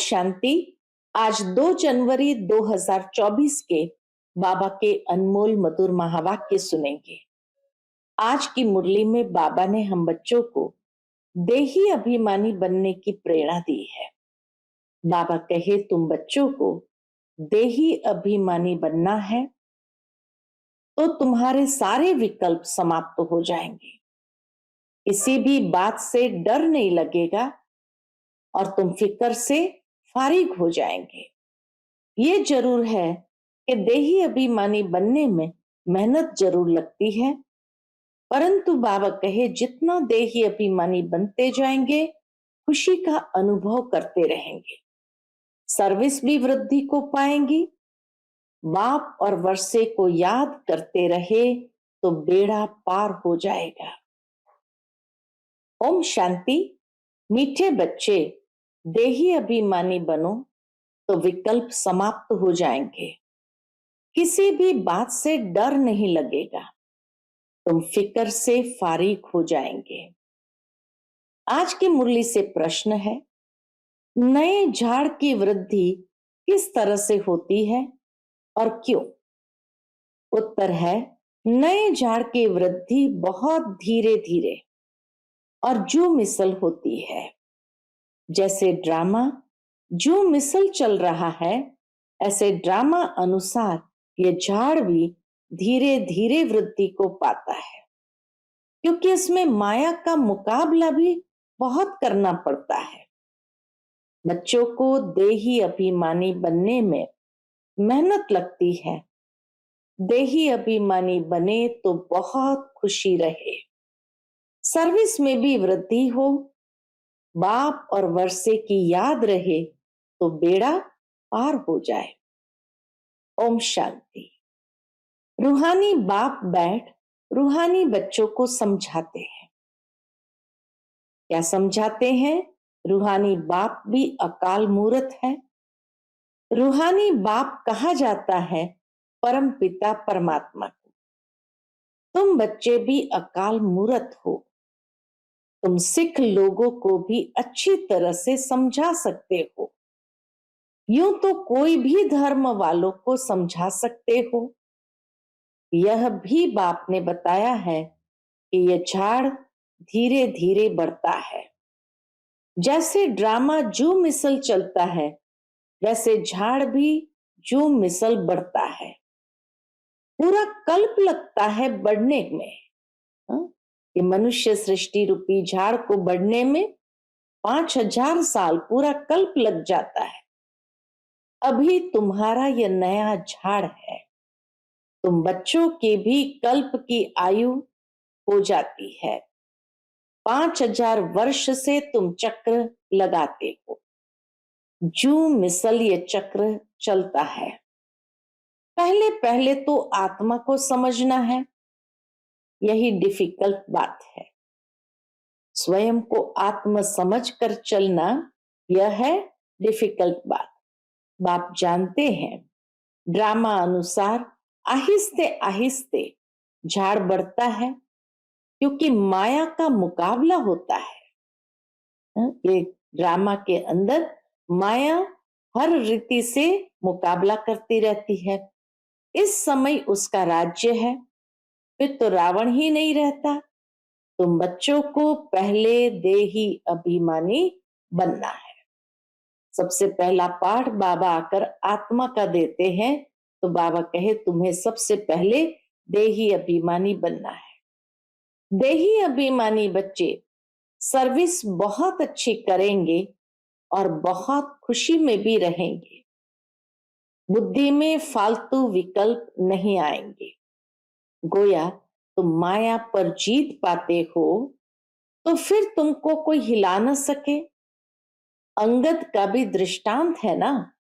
शांति। आज 2 जनवरी 2024 के बाबा के अनमोल मधुर महावाक्य सुनेंगे। आज की मुरली में बाबा ने हम बच्चों को देही अभिमानी बनने की प्रेरणा दी है। बाबा कहे तुम बच्चों को देही अभिमानी बनना है तो तुम्हारे सारे विकल्प समाप्त हो जाएंगे। किसी भी बात से डर नहीं लगेगा और तुम फिक्र से फारिग हो जाएंगे। ये जरूर है कि देही अभिमानी बनने में मेहनत जरूर लगती है, परंतु बाबा कहे जितना देही अभिमानी बनते जाएंगे खुशी का अनुभव करते रहेंगे। सर्विस भी वृद्धि को पाएंगी। बाप और वर्षे को याद करते रहे तो बेड़ा पार हो जाएगा। ओम शांति। मीठे बच्चे, देही अभिमानी बनो तो विकल्प समाप्त हो जाएंगे। किसी भी बात से डर नहीं लगेगा। तुम फिक्र से फारिग हो जाएंगे। आज की मुरली से प्रश्न है, नए झाड़ की वृद्धि किस तरह से होती है और क्यों? उत्तर है, नए झाड़ की वृद्धि बहुत धीरे धीरे और जो मिसल होती है। जैसे ड्रामा जो मिसल चल रहा है, ऐसे ड्रामा अनुसार ये झाड़ भी धीरे धीरे वृद्धि को पाता है, क्योंकि इसमें माया का मुकाबला भी बहुत करना पड़ता है। बच्चों को देही अभिमानी बनने में मेहनत लगती है। देही अभिमानी बने तो बहुत खुशी रहे। सर्विस में भी वृद्धि हो, बाप और वर्षे की याद रहे तो बेड़ा पार हो जाए। ओम शांति। रूहानी बाप बैठ रूहानी बच्चों को समझाते हैं। क्या समझाते हैं? रूहानी बाप भी अकाल मूर्त है। रूहानी बाप कहा जाता है परम पिता परमात्मा को। तुम बच्चे भी अकाल मूर्त हो। तुम सिख लोगों को भी अच्छी तरह से समझा सकते हो। यूं तो कोई भी धर्म वालों को समझा सकते हो। यह भी बाप ने बताया है कि यह झाड़ धीरे धीरे बढ़ता है। जैसे ड्रामा जो मिसल चलता है, वैसे झाड़ भी जो मिसल बढ़ता है। पूरा कल्प लगता है बढ़ने में। कि मनुष्य सृष्टि रूपी झाड़ को बढ़ने में 5000 साल पूरा कल्प लग जाता है। अभी तुम्हारा यह नया झाड़ है। तुम बच्चों के भी कल्प की आयु हो जाती है। 5000 वर्ष से तुम चक्र लगाते हो। जो मिसल ये चक्र चलता है। पहले पहले तो आत्मा को समझना है। यही डिफिकल्ट बात है। स्वयं को आत्म समझ कर चलना, यह है डिफिकल्ट बात। बाप जानते हैं ड्रामा अनुसार आहिस्ते आहिस्ते झाड़ बढ़ता है, क्योंकि माया का मुकाबला होता है। ये ड्रामा के अंदर माया हर रीति से मुकाबला करती रहती है। इस समय उसका राज्य है, फिर तो रावण ही नहीं रहता। तुम बच्चों को पहले देही अभिमानी बनना है। सबसे पहला पाठ बाबा आकर आत्मा का देते हैं, तो बाबा कहे तुम्हें सबसे पहले देही अभिमानी बनना है। देही अभिमानी बच्चे सर्विस बहुत अच्छी करेंगे और बहुत खुशी में भी रहेंगे। बुद्धि में फालतू विकल्प नहीं आएंगे। गोया तुम माया पर जीत पाते हो तो फिर तुमको कोई हिला न सके। अंगद का भी दृष्टांत है ना,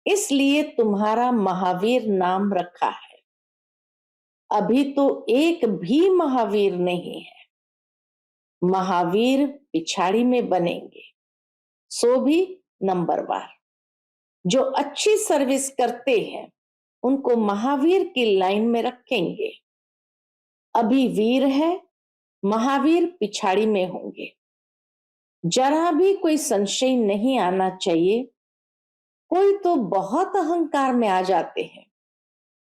इसलिए तुम्हारा महावीर नाम रखा है। अभी तो एक भी महावीर नहीं है। महावीर पिछाड़ी में बनेंगे, सो भी नंबरवार। जो अच्छी सर्विस करते हैं उनको महावीर की लाइन में रखेंगे। अभी वीर है, महावीर पिछाड़ी में होंगे। जरा भी कोई संशय नहीं आना चाहिए कोई तो बहुत अहंकार में आ जाते हैं।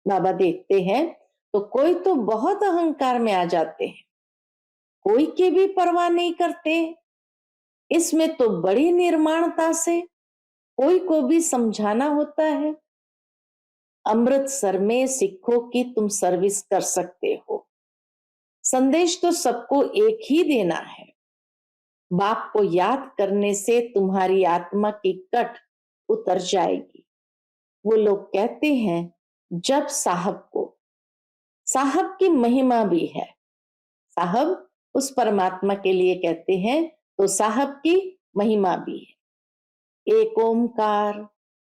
बाबा देखते हैं तो कोई तो बहुत अहंकार में आ जाते हैं, कोई की भी परवाह नहीं करते। इसमें तो बड़ी निर्माणता से कोई को भी समझाना होता है। अमृतसर में सिखों की तुम सर्विस कर सकते हो। संदेश तो सबको एक ही देना है। बाप को याद करने से तुम्हारी आत्मा की कट उतर जाएगी। वो लोग कहते हैं जब साहब की महिमा भी है। साहब उस परमात्मा के लिए कहते हैं तो साहब की महिमा भी है। एक ओमकार,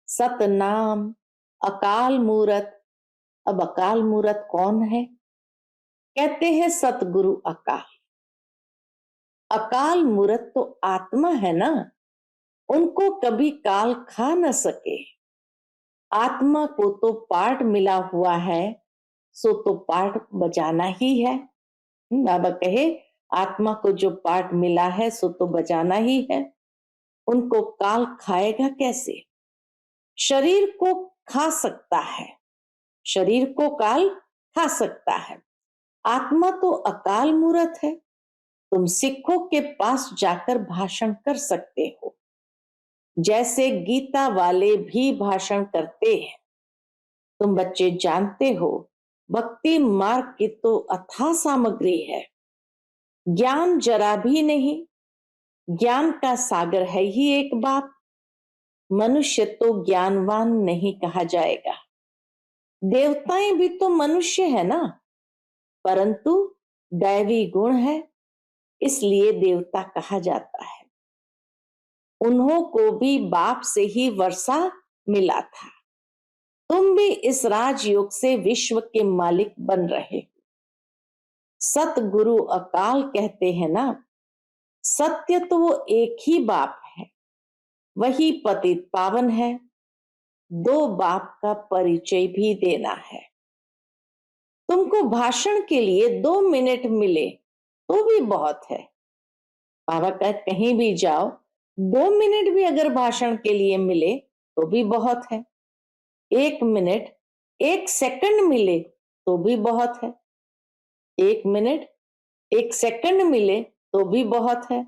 सतनाम, अकाल मूरत। अब अकाल मूरत कौन है? कहते हैं सतगुरु अकाल। अकाल मूरत तो आत्मा है ना, उनको कभी काल खा न सके। आत्मा को तो पार्ट मिला हुआ है, सो तो पार्ट बजाना ही है। बाबा कहे आत्मा को जो पार्ट मिला है सो तो बजाना ही है। उनको काल खाएगा कैसे? शरीर को खा सकता है, शरीर को काल खा सकता है। आत्मा तो अकाल मूरत है। तुम सिखों के पास जाकर भाषण कर सकते हो, जैसे गीता वाले भी भाषण करते हैं। तुम बच्चे जानते हो भक्ति मार्ग की तो अथाह सामग्री है। ज्ञान जरा भी नहीं, ज्ञान का सागर है ही एक बाप। मनुष्य तो ज्ञानवान नहीं कहा जाएगा। देवताएं भी तो मनुष्य है ना, परंतु दैवी गुण है इसलिए देवता कहा जाता है। उन्हों को भी बाप से ही वर्षा मिला था। तुम भी इस राजयोग से विश्व के मालिक बन रहे हो। सतगुरु अकाल कहते हैं ना, सत्य तो वो एक ही बाप है, वही पतित पावन है। दो बाप का परिचय भी देना है। तुमको भाषण के लिए 2 मिनट मिले तो भी बहुत है। बाबा का कहीं भी जाओ, 2 मिनट भी अगर भाषण के लिए मिले तो भी बहुत है। 1 मिनट, 1 सेकंड मिले तो भी बहुत है। 1 मिनट, 1 सेकंड मिले तो भी बहुत है।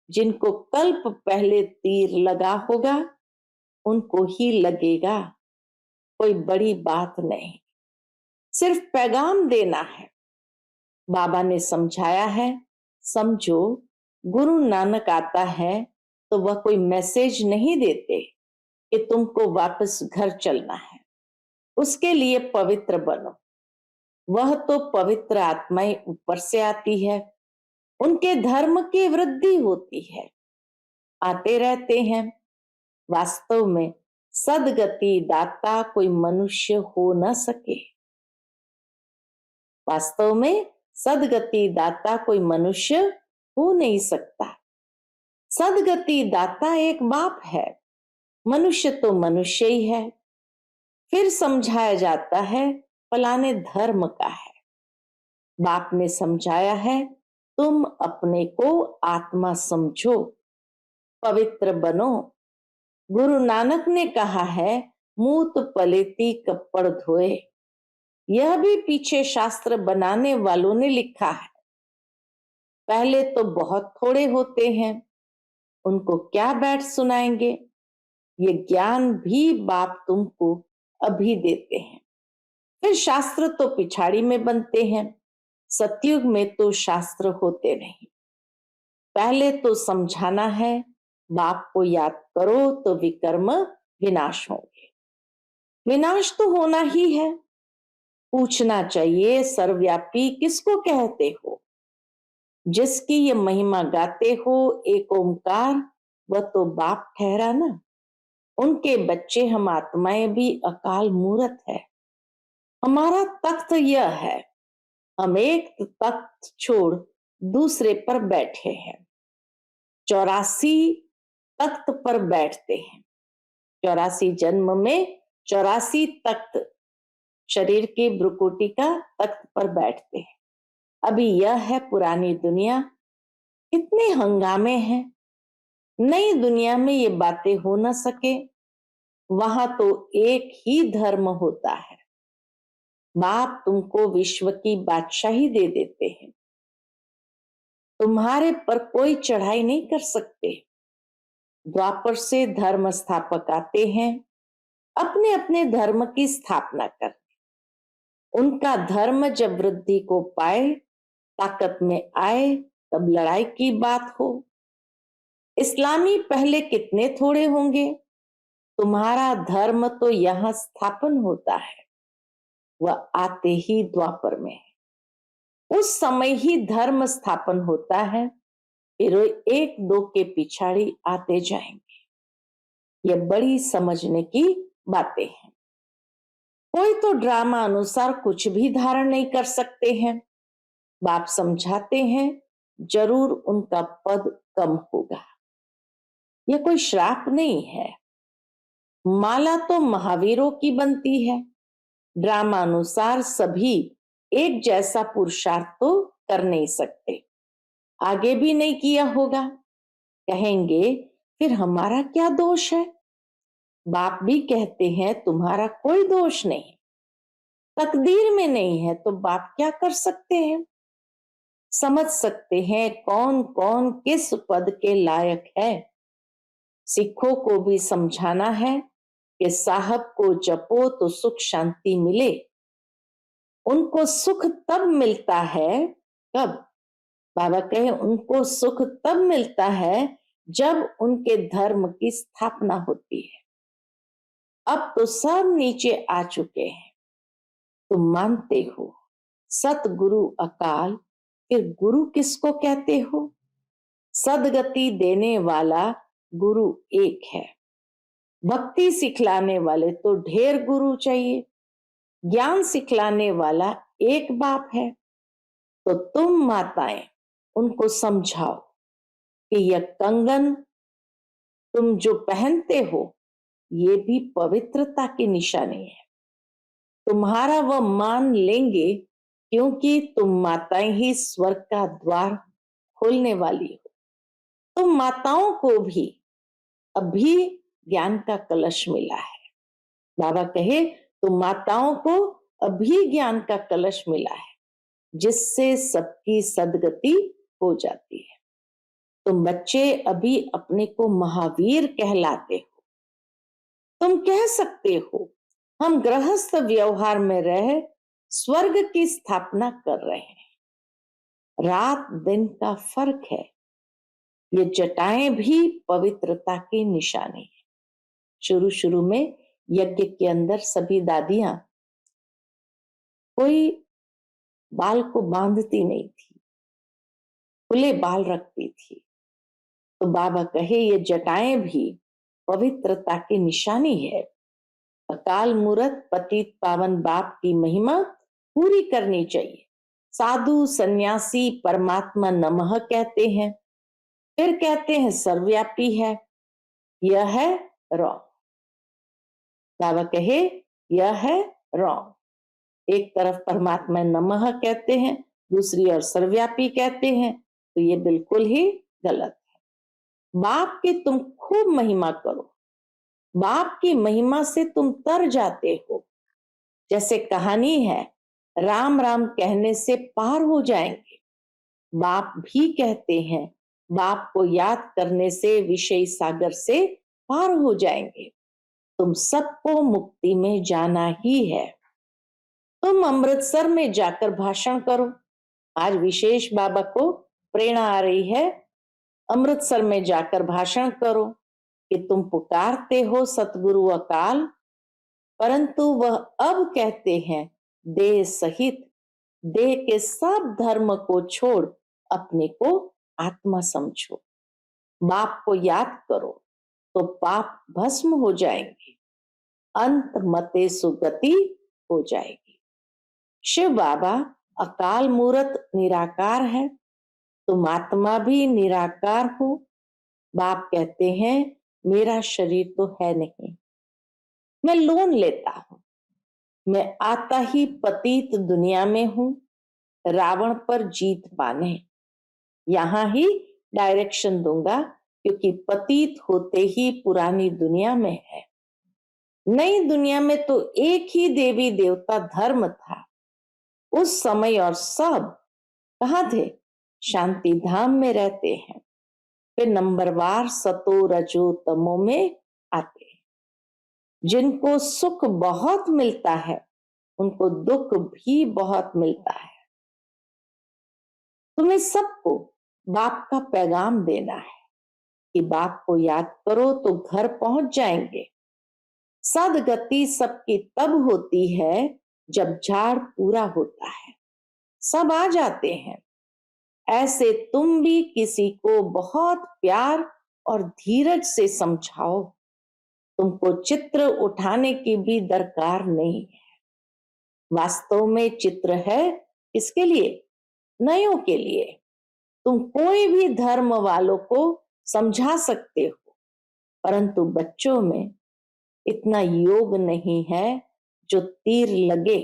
जिनको कल्प पहले तीर लगा होगा उनको ही लगेगा, कोई बड़ी बात नहीं। सिर्फ पैगाम देना है। बाबा ने समझाया है, समझो गुरु नानक आता है तो वह कोई मैसेज नहीं देते कि तुमको वापस घर चलना है। उसके लिए पवित्र बनो। वह तो पवित्र आत्माएं ऊपर से आती है, उनके धर्म की वृद्धि होती है, आते रहते हैं। वास्तव में सदगति दाता कोई मनुष्य हो न सके। वास्तव में सदगति दाता कोई मनुष्य हो नहीं सकता। सदगति दाता एक बाप है, मनुष्य तो मनुष्य ही है। फिर समझाया जाता है फलाने धर्म का है। बाप ने समझाया है तुम अपने को आत्मा समझो, पवित्र बनो। गुरु नानक ने कहा है मूत पलेती कपड़ धोए। यह भी पीछे शास्त्र बनाने वालों ने लिखा है। पहले तो बहुत थोड़े होते हैं, उनको क्या बैठ सुनाएंगे। ये ज्ञान भी बाप तुमको अभी देते हैं। फिर शास्त्र तो पिछाड़ी में बनते हैं। सतयुग में तो शास्त्र होते नहीं। पहले तो समझाना है, बाप को याद करो तो विकर्म विनाश होंगे। विनाश तो होना ही है। पूछना चाहिए सर्वव्यापी किसको कहते हो? जिसकी ये महिमा गाते हो एक ओमकार, वह तो बाप ठहरा ना। उनके बच्चे हम आत्माएं भी अकाल मूरत है। हमारा तख्त यह है, हम एक तख्त छोड़ दूसरे पर बैठे हैं। 84 तख्त पर बैठते हैं। 84 जन्म में 84 तख्त शरीर की भ्रुकुटी का तख्त पर बैठते हैं। अभी यह है पुरानी दुनिया, इतने हंगामे हैं। नई दुनिया में ये बातें हो न सके। वहां तो एक ही धर्म होता है। बाप तुमको विश्व की बादशाही दे देते हैं, तुम्हारे पर कोई चढ़ाई नहीं कर सकते। द्वापर से धर्म स्थापक आते हैं अपने अपने धर्म की स्थापना कर। उनका धर्म जब वृद्धि को पाए, ताकत में आए, तब लड़ाई की बात हो। इस्लामी पहले कितने थोड़े होंगे, तुम्हारा धर्म तो यहां स्थापन होता है। वह आते ही द्वापर में है, उस समय ही धर्म स्थापन होता है, फिर एक दो के पिछाड़ी आते जाएंगे। ये बड़ी समझने की बातें हैं। कोई तो ड्रामा अनुसार कुछ भी धारण नहीं कर सकते हैं। बाप समझाते हैं जरूर उनका पद कम होगा। यह कोई श्राप नहीं है। माला तो महावीरों की बनती है। ड्रामा अनुसार सभी एक जैसा पुरुषार्थ तो कर नहीं सकते, आगे भी नहीं किया होगा। कहेंगे फिर हमारा क्या दोष है। बाप भी कहते हैं तुम्हारा कोई दोष नहीं, तकदीर में नहीं है तो बाप क्या कर सकते हैं। समझ सकते हैं कौन कौन किस पद के लायक है। सिखों को भी समझाना है कि साहब को जपो तो सुख शांति मिले। उनको सुख तब मिलता है, कब? बाबा कहे उनको सुख तब मिलता है जब उनके धर्म की स्थापना होती है। अब तो सब नीचे आ चुके हैं, तुम मानते हो सतगुरु अकाल, फिर गुरु किसको कहते हो? सदगति देने वाला गुरु एक है। भक्ति सिखलाने वाले तो ढेर गुरु चाहिए। ज्ञान सिखलाने वाला एक बाप है। तो तुम माताएं उनको समझाओ कि यह कंगन तुम जो पहनते हो ये भी पवित्रता की निशानी है। तुम्हारा वह मान लेंगे क्योंकि तुम माताएं ही स्वर्ग का द्वार खोलने वाली हो। तुम माताओं को भी अभी ज्ञान का कलश मिला है। बाबा कहे तुम माताओं को अभी ज्ञान का कलश मिला है, जिससे सबकी सदगति हो जाती है। तुम बच्चे अभी अपने को महावीर कहलाते हो। तुम कह सकते हो हम गृहस्थ व्यवहार में रह स्वर्ग की स्थापना कर रहे हैं। रात दिन का फर्क है। ये जटाएं भी पवित्रता की निशानी है। शुरू शुरू में यज्ञ के अंदर सभी दादियां कोई बाल को बांधती नहीं थी, खुले बाल रखती थी। तो बाबा कहे ये जटाएं भी पवित्रता की निशानी है। अकाल मूरत पतित पावन बाप की महिमा पूरी करनी चाहिए। साधु सन्यासी परमात्मा नमः कहते हैं, फिर कहते हैं सर्वव्यापी है। यह है रॉन्ग। बाबा कहे यह है रॉन्ग। एक तरफ परमात्मा नमः कहते हैं, दूसरी ओर सर्वव्यापी कहते हैं, तो ये बिल्कुल ही गलत है। बाप की तुम खूब महिमा करो। बाप की महिमा से तुम तर जाते हो। जैसे कहानी है, राम राम कहने से पार हो जाएंगे। बाप भी कहते हैं बाप को याद करने से विषय सागर से पार हो जाएंगे। तुम सबको मुक्ति में जाना ही है। तुम अमृतसर में जाकर भाषण करो। आज विशेष बाबा को प्रेरणा आ रही है, अमृतसर में जाकर भाषण करो कि तुम पुकारते हो सतगुरु अकाल, परंतु वह अब कहते हैं देह सहित देह के सब धर्म को छोड़ अपने को आत्मा समझो। बाप को याद करो तो पाप भस्म हो जाएंगे, अंत मते सुगति हो जाएगी। शिव बाबा अकाल मूरत निराकार है, तुम आत्मा भी निराकार हो। बाप कहते हैं मेरा शरीर तो है नहीं, मैं लोन लेता हूं। मैं आता ही पतित दुनिया में हूं, रावण पर जीत पाने। यहां ही डायरेक्शन दूंगा क्योंकि पतित होते ही पुरानी दुनिया में है। नई दुनिया में तो एक ही देवी देवता धर्म था उस समय, और सब कहाँ थे? शांति धाम में रहते हैं। फिर नंबरवार सतो रजो तमो में आते हैं। जिनको सुख बहुत मिलता है उनको दुख भी बहुत मिलता है। तुम्हें सबको बाप का पैगाम देना है कि बाप को याद करो तो घर पहुंच जाएंगे। सदगति सबकी तब होती है जब झाड़ पूरा होता है, सब आ जाते हैं। ऐसे तुम भी किसी को बहुत प्यार और धीरज से समझाओ। तुमको चित्र उठाने की भी दरकार नहीं है। वास्तव में चित्र है किसके लिए? नयों के लिए। तुम कोई भी धर्म वालों को समझा सकते हो, परंतु बच्चों में इतना योग नहीं है जो तीर लगे।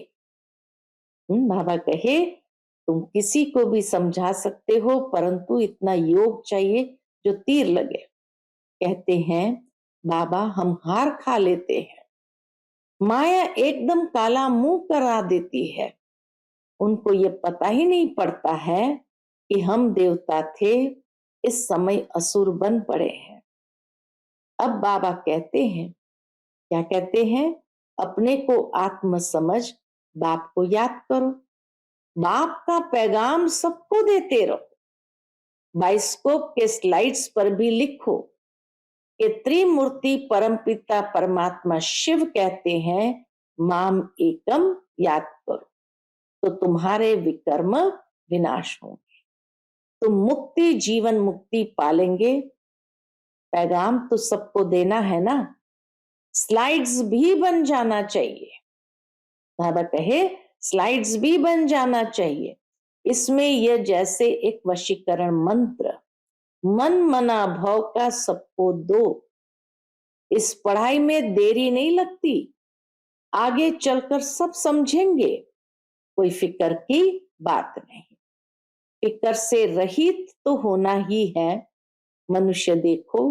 बाबा कहे तुम किसी को भी समझा सकते हो, परंतु इतना योग चाहिए जो तीर लगे। कहते हैं बाबा हम हार खा लेते हैं, माया एकदम काला मुंह करा देती है। उनको ये पता ही नहीं पड़ता है कि हम देवता थे, इस समय असुर बन पड़े हैं। अब बाबा कहते हैं, क्या कहते हैं? अपने को आत्म समझ, बाप को याद करो, बाप का पैगाम सबको देते रहो। बाइस्कोप के स्लाइड्स पर भी लिखो कि त्रिमूर्ति परमपिता परमात्मा शिव कहते हैं माम एकम याद करो, तो तुम्हारे विकर्म विनाश होंगे, तुम मुक्ति जीवन मुक्ति पालेंगे। पैगाम तो सबको देना है ना, स्लाइड्स भी बन जाना चाहिए। बाबा कहे स्लाइड्स भी बन जाना चाहिए। इसमें यह जैसे एक वशीकरण मंत्र, मन मना भव का सबको दो। इस पढ़ाई में देरी नहीं लगती, आगे चलकर सब समझेंगे, कोई फिक्र की बात नहीं। फिक्र से रहित तो होना ही है। मनुष्य देखो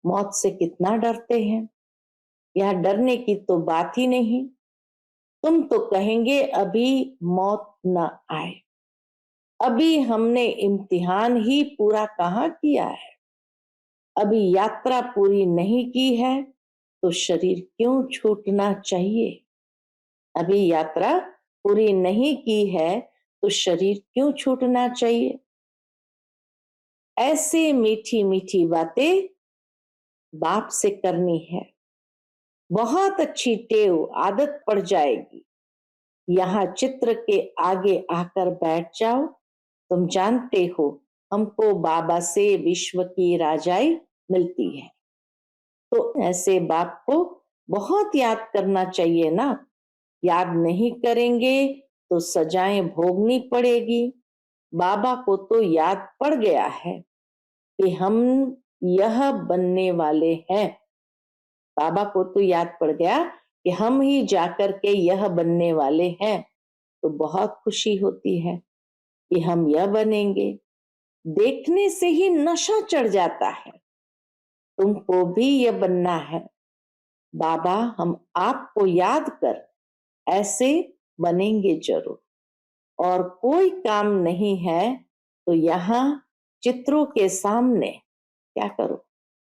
मौत से कितना डरते हैं, यह डरने की तो बात ही नहीं। तुम तो कहेंगे अभी मौत न आए, अभी हमने इम्तिहान ही पूरा कहाँ किया है, अभी यात्रा पूरी नहीं की है तो शरीर क्यों छूटना चाहिए? अभी यात्रा पूरी नहीं की है तो शरीर क्यों छूटना चाहिए? ऐसे मीठी मीठी बातें बाप से करनी है। बहुत अच्छी टेव, आदत पड़ जाएगी। यहाँ चित्र के आगे आकर बैठ जाओ। तुम जानते हो हमको बाबा से विश्व की राजाई मिलती है, तो ऐसे बाप को बहुत याद करना चाहिए ना। याद नहीं करेंगे तो सजाएं भोगनी पड़ेगी। बाबा को तो याद पड़ गया है कि हम यह बनने वाले हैं। बाबा को तो याद पड़ गया कि हम ही जाकर के यह बनने वाले हैं, तो बहुत खुशी होती है कि हम यह बनेंगे। देखने से ही नशा चढ़ जाता है। तुमको भी यह बनना है। बाबा हम आपको याद कर ऐसे बनेंगे जरूर। और कोई काम नहीं है तो यहाँ चित्रों के सामने क्या करो?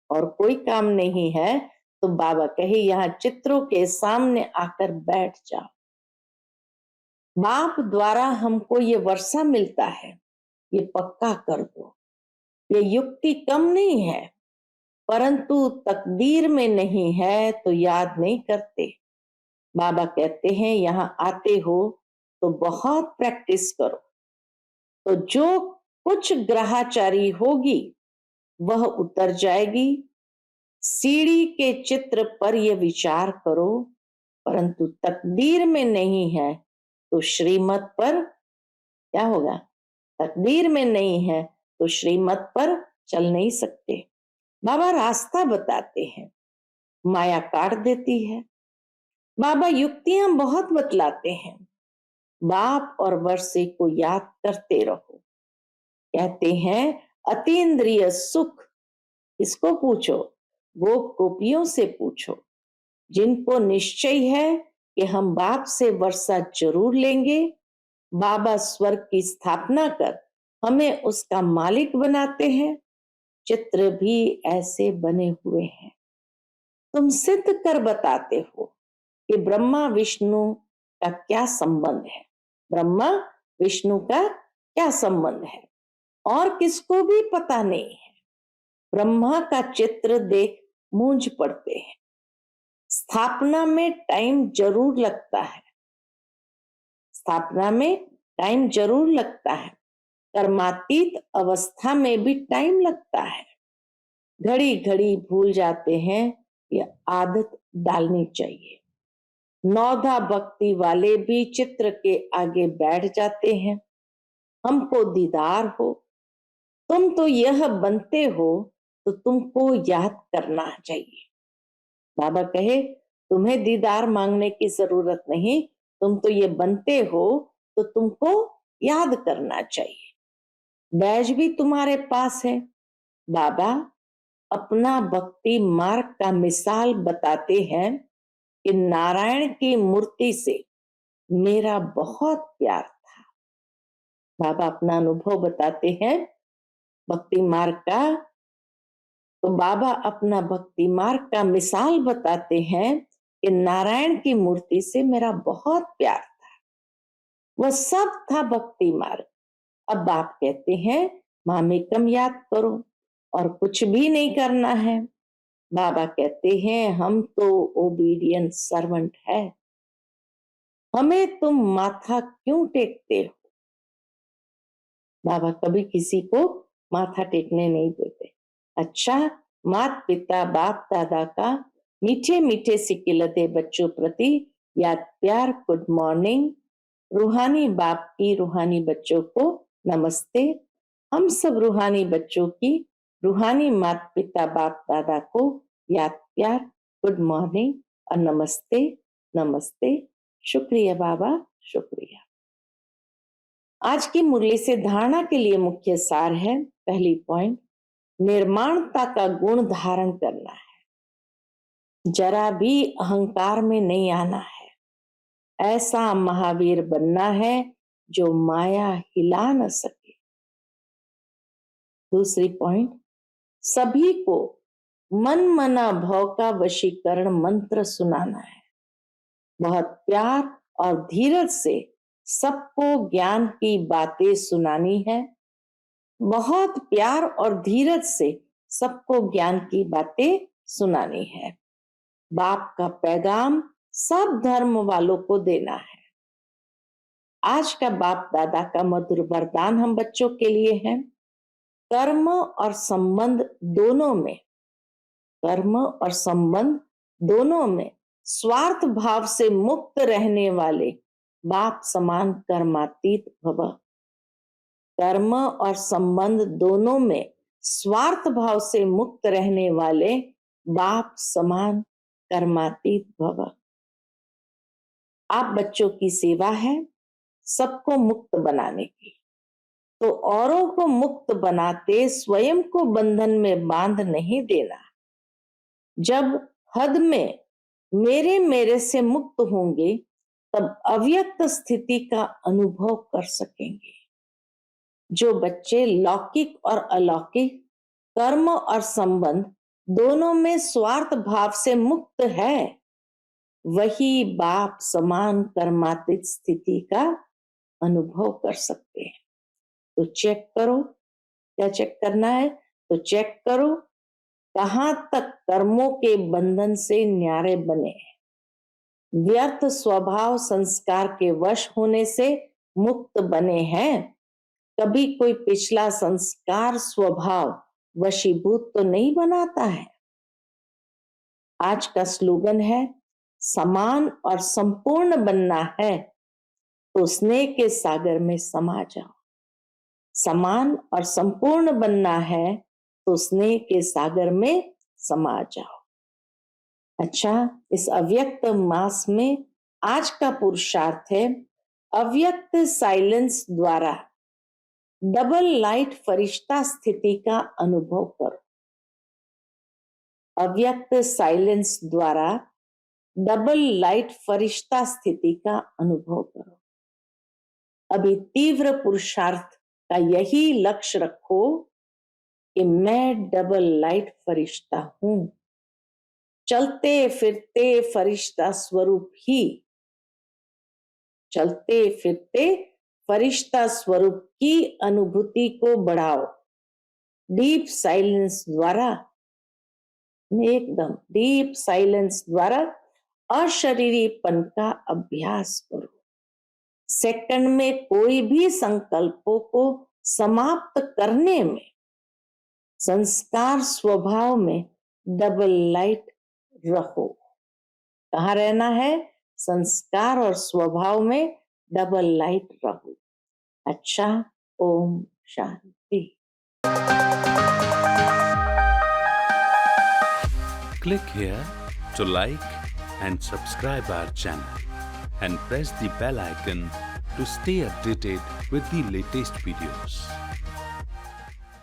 और कोई काम नहीं है तो बाबा कहे यहाँ चित्रों के सामने आकर बैठ जाओ। बाप द्वारा हमको ये वर्षा मिलता है, ये पक्का कर दो। ये युक्ति कम नहीं है, परंतु तकदीर में नहीं है तो याद नहीं करते। बाबा कहते हैं यहाँ आते हो तो बहुत प्रैक्टिस करो, तो जो कुछ ग्रहाचारी होगी वह उतर जाएगी। सीढ़ी के चित्र पर यह विचार करो, परंतु तकदीर में नहीं है तो श्रीमत पर क्या होगा? तकदीर में नहीं है तो श्रीमत पर चल नहीं सकते। बाबा रास्ता बताते हैं, माया काट देती है। बाबा युक्तियां बहुत बतलाते हैं। बाप और वर्षे को याद करते रहो। कहते हैं अतीन्द्रिय सुख इसको पूछो, गोप गोपियों से पूछो। जिनको निश्चय है कि हम बाप से वर्षा जरूर लेंगे, बाबा स्वर्ग की स्थापना कर हमें उसका मालिक बनाते हैं। चित्र भी ऐसे बने हुए हैं। तुम सिद्ध कर बताते हो कि ब्रह्मा विष्णु का क्या संबंध है। ब्रह्मा विष्णु का क्या संबंध है और किसको भी पता नहीं है। ब्रह्मा का चित्र देख मूंझ पड़ते हैं। स्थापना में टाइम जरूर लगता है, स्थापना में टाइम जरूर लगता है। कर्मातीत अवस्था में भी टाइम लगता है। घड़ी घड़ी भूल जाते हैं, यह आदत डालनी चाहिए। नौधा भक्ति वाले भी चित्र के आगे बैठ जाते हैं। हमको दीदार हो, तुम तो यह बनते हो तो तुमको याद करना चाहिए। बाबा कहे तुम्हें दीदार मांगने की जरूरत नहीं, तुम तो ये बनते हो तो तुमको याद करना चाहिए। बैज भी तुम्हारे पास है। बाबा अपना भक्ति मार्ग का मिसाल बताते हैं कि नारायण की मूर्ति से मेरा बहुत प्यार था। बाबा अपना अनुभव बताते हैं भक्ति मार्ग का। तो बाबा अपना भक्ति मार्ग का मिसाल बताते हैं कि नारायण की मूर्ति से मेरा बहुत प्यार था, वह सब था भक्ति मार्ग। अब बाप कहते हैं मामेकम याद करो और कुछ भी नहीं करना है। बाबा कहते हैं हम तो ओबीडियंट सर्वेंट है, हमें तुम माथा क्यों टेकते हो। बाबा कभी किसी को माथा टेकने नहीं देते। अच्छा, माता पिता बाप दादा का मीठे मीठे सिकिलते बच्चों प्रति याद प्यार, गुड मॉर्निंग। रूहानी बाप की रूहानी बच्चों को नमस्ते। हम सब रूहानी बच्चों की रूहानी माता पिता बाप दादा को याद प्यार, गुड मॉर्निंग और नमस्ते नमस्ते। शुक्रिया बाबा, शुक्रिया। आज की मुरली से धारणा के लिए मुख्य सार है। पहली पॉइंट, निर्माणता का गुण धारण करना है, जरा भी अहंकार में नहीं आना है। ऐसा महावीर बनना है जो माया हिला न सके। दूसरी पॉइंट, सभी को मन मना भव का वशीकरण मंत्र सुनाना है। बहुत प्यार और धीरज से सबको ज्ञान की बातें सुनानी है। बहुत प्यार और धीरज से सबको ज्ञान की बातें सुनानी है। बाप का पैगाम सब धर्म वालों को देना है। आज का बाप दादा का मधुर वरदान हम बच्चों के लिए है। कर्म और संबंध दोनों में, कर्म और संबंध दोनों में स्वार्थ भाव से मुक्त रहने वाले बाप समान कर्मातीत भव। कर्म और संबंध दोनों में स्वार्थ भाव से मुक्त रहने वाले बाप समान कर्मातीत भव। आप बच्चों की सेवा है सबको मुक्त बनाने की, तो औरों को मुक्त बनाते स्वयं को बंधन में बांध नहीं देना। जब हद में मेरे से मुक्त होंगे तब अव्यक्त स्थिति का अनुभव कर सकेंगे। जो बच्चे लौकिक और अलौकिक, कर्म और संबंध दोनों में स्वार्थ भाव से मुक्त है, वही बाप समान कर्मातीत स्थिति का अनुभव कर सकते हैं। तो चेक करो, क्या चेक करना है? तो चेक करो कहां तक कर्मों के बंधन से न्यारे बने हैं, व्यर्थ स्वभाव संस्कार के वश होने से मुक्त बने हैं। कभी कोई पिछला संस्कार स्वभाव वशीभूत तो नहीं बनाता है। आज का स्लोगन है समान और संपूर्ण बनना है तो स्नेह के सागर में समा जाओ। समान और संपूर्ण बनना है तो स्नेह के सागर में समा जाओ। अच्छा, इस अव्यक्त मास में आज का पुरुषार्थ है अव्यक्त साइलेंस द्वारा डबल लाइट फरिश्ता स्थिति का अनुभव करो। अव्यक्त साइलेंस द्वारा डबल लाइट फरिश्ता स्थिति का अनुभव करो। अभी तीव्र पुरुषार्थ का यही लक्ष्य रखो कि मैं डबल लाइट फरिश्ता हूं, चलते फिरते फरिश्ता स्वरूप ही, चलते फिरते फरिश्ता स्वरूप की अनुभूति को बढ़ाओ। डीप साइलेंस द्वारा, एकदम डीप साइलेंस द्वारा अशरीरीपन का अभ्यास करो। सेकंड में कोई भी संकल्पों को समाप्त करने में संस्कार स्वभाव में डबल लाइट रहो। कहाँ रहना है? संस्कार और स्वभाव में डबल लाइट रहो। अच्छा, Om Shanti. Click here to like and subscribe our channel and press the bell icon to stay updated with the latest videos.